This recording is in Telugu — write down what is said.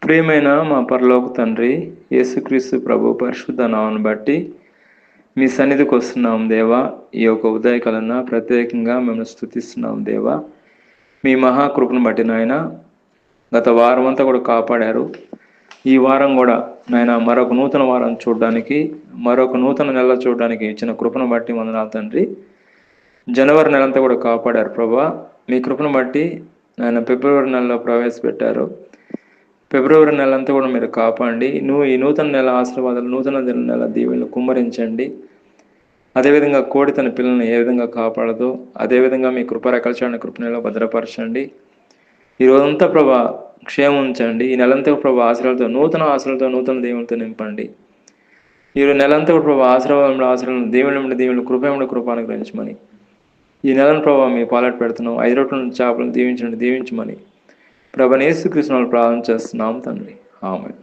ప్రియమైన మా పరలోక తండ్రి, యేసుక్రీస్తు ప్రభు పరిశుద్ధ నామమును బట్టి మీ సన్నిధికి వస్తున్నాం దేవా. ఈ యొక్క ఉదయకాలన ప్రత్యేకంగా మేము స్తుతిస్తున్నాం దేవా. మీ మహాకృపను బట్టి నాయన గత వారం అంతా కూడా కాపాడారు. ఈ వారం కూడా నాయన మరొక నూతన వారం చూడడానికి, మరొక నూతన నెల చూడడానికి ఇచ్చిన కృపను బట్టి వందనాలు తండ్రి. జనవరి నెలంతా కూడా కాపాడారు ప్రభా. మీ కృపను బట్టి నాయన ఫిబ్రవరి నెలలో ప్రవేశపెట్టారు. ఫిబ్రవరి నెలంతా కూడా మీరు కాపాడండి. ఈ నూతన నెల ఆశీర్వాదాలు, నూతన నెల దీవెనలు కుమ్మరించండి. అదేవిధంగా కోడి తన పిల్లల్ని ఏ విధంగా కాపాడదో అదేవిధంగా మీ కృపరేఖల్చాన్ని కృపణలో భద్రపరచండి. ఈ రోజంతా ప్రభా క్షేమం ఉంచండి. ఈ నెలంతా ప్రభా ఆశీర్వాదాలతో, నూతన ఆశీర్వాదాలతో, నూతన దీవెనలతో నింపండి. ఈ నెలంతా ప్రభా ఆశీర్వాదం దీవెనలు కృప అనుగ్రహించమని ఈ నెలను ప్రభావ మీ పాలట పెడుతున్నాం. 5 రొట్టెల చేపలను దీవించమని ప్రభు యేసుక్రీస్తు నామములో ప్రార్థన చేస్తున్నాం తండ్రి. ఆమేన్.